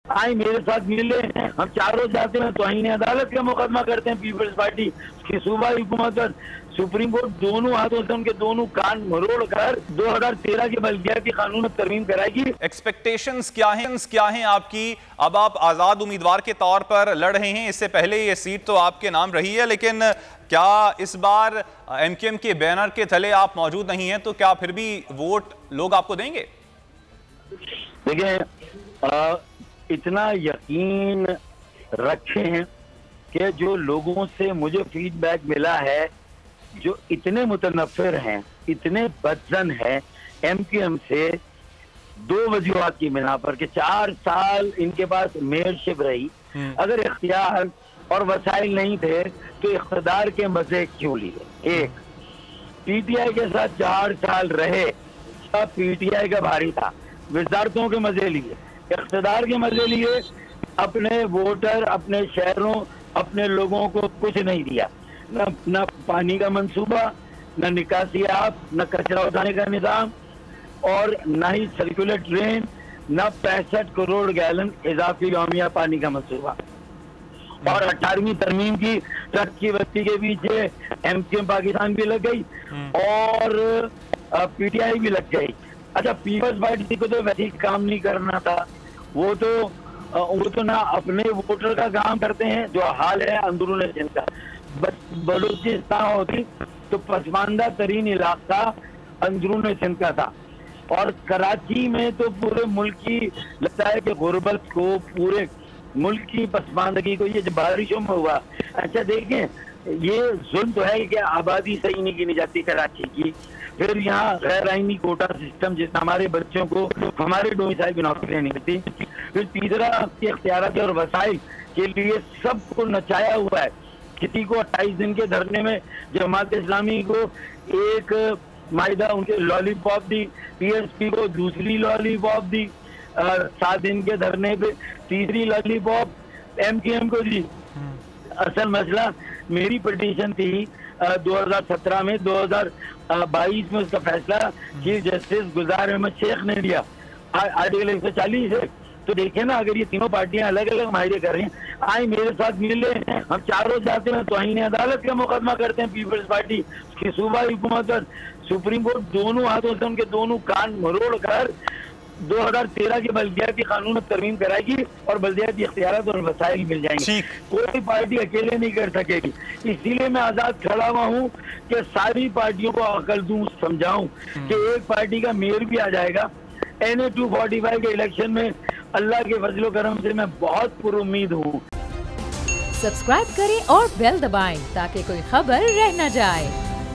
آئے میرے ساتھ ملے، ہم چاروں جاتے ہیں توہین عدالت کا مقدمہ کرتے ہیں پیپلز پارٹی کی صوبائی حکومت اور سپریم کورٹ دونوں ہاتھوں سے ان کے دونوں کان مروڑ کر 2013 کے بلدیاتی قانون میں ترمیم کرائے گی۔ ایکسپیکٹیشنز کیا ہیں آپ کی؟ اب آپ آزاد امیدوار کے طور پر لڑ رہے ہیں، اس سے پہلے یہ سیٹ تو آپ کے نام رہی ہے، لیکن کیا اس بار ایم کیو ایم کے بینر کے تلے آپ موجود نہیں ہیں تو کیا پھر بھی ووٹ لوگ آپ کو دیں گے؟ دیکھیں، اتنا یقین رکھے ہیں کہ جو لوگوں سے مجھے فیڈ بیک ملا ہے، جو اتنے متنفر ہیں، اتنے بدزن ہیں ایم کیو ایم سے، 2 وجوہات کی بنا پر کہ 4 سال ان کے پاس میئرشپ رہی، اگر اختیار اور وسائل نہیں تھے تو اقتدار کے مزے کیوں لیے؟ ایک، پی ٹی آئی کے ساتھ 4 سال رہے، سب پی ٹی آئی کا بھاری تھا، وزارتوں کے مزے لیے، اقتدار کے مزے لیے، اپنے ووٹر، اپنے شہروں، اپنے لوگوں کو کچھ نہیں دیا، نہ پانی کا منصوبہ، نہ نکاسی آب، نہ کچرا اٹھانے کا نظام، اور نہ ہی سرکولر ڈرین، نہ 65 کروڑ گیلن اضافی یومیہ پانی کا منصوبہ۔ اور 18ویں ترمیم کی ٹرک کی بستی کے پیچھے ایم کیو ایم پاکستان بھی لگ گئی اور پی ٹی آئی بھی لگ گئی۔ اچھا، پیپلز پارٹی کو تو ویسے کام نہیں کرنا تھا، وہ تو نہ اپنے ووٹر کا کام کرتے ہیں، جو حال ہے اندرون سندھ کا۔ بلوچستان ہوتی تو پسماندہ ترین علاقہ اندرون سندھ کا تھا، اور کراچی میں تو پورے ملک کی لگتا ہے کہ غربت کو، پورے ملک کی پسماندگی کو یہ بارشوں میں ہوا۔ اچھا دیکھیں، یہ ظلم تو ہے کہ آبادی صحیح نہیں گنی جاتی کراچی کی، پھر یہاں غیر آئینی کوٹا سسٹم جس میں ہمارے بچوں کو ہمارے ڈومیسائل کی نوکریاں نہیں ملتی، پھر تیسرا اختیارات اور وسائل کے لیے سب کو نچایا ہوا ہے۔ کسی کو 28 دن کے دھرنے میں جماعت اسلامی کو ایک معاہدہ ان کے لالی پاپ دی، پی ایس پی کو دوسری لالی پاپ دی، 7 دن کے دھرنے پہ تیسری لالی پاپ ایم کیو ایم کو دی۔ اصل مسئلہ میری پٹیشن تھی 2017 میں، 2022 میں اس کا فیصلہ چیف جسٹس گلزار احمد شیخ نے دیا آرٹیکل 140 ہے۔ تو دیکھیں نا، اگر یہ تینوں پارٹیاں الگ الگ معاہدے کر رہی ہیں، آئے میرے ساتھ ملے، ہم چاروں جاتے ہیں توہین عدالت کا مقدمہ کرتے ہیں پیپلز پارٹی کی صوبائی حکومت اور سپریم کورٹ دونوں ہاتھوں سے ان کے دونوں کان مروڑ کر 2013 کے بلدیاتی قانون میں ترمیم کرائے گی اور بلدیاتی اختیارات اور وسائل مل جائیں گے۔ کوئی پارٹی اکیلے نہیں کر سکے گی، اسی لیے میں آزاد کھڑا ہوا ہوں کہ ساری پارٹیوں کو عقل دوں، سمجھاؤں کہ ایک پارٹی کا میئر بھی آ جائے گا۔ این اے 245 کے الیکشن میں اللہ کے فضل و کرم سے میں بہت پر امید ہوں۔ سبسکرائب کریں اور بیل دبائیں تاکہ کوئی خبر رہ نہ جائے۔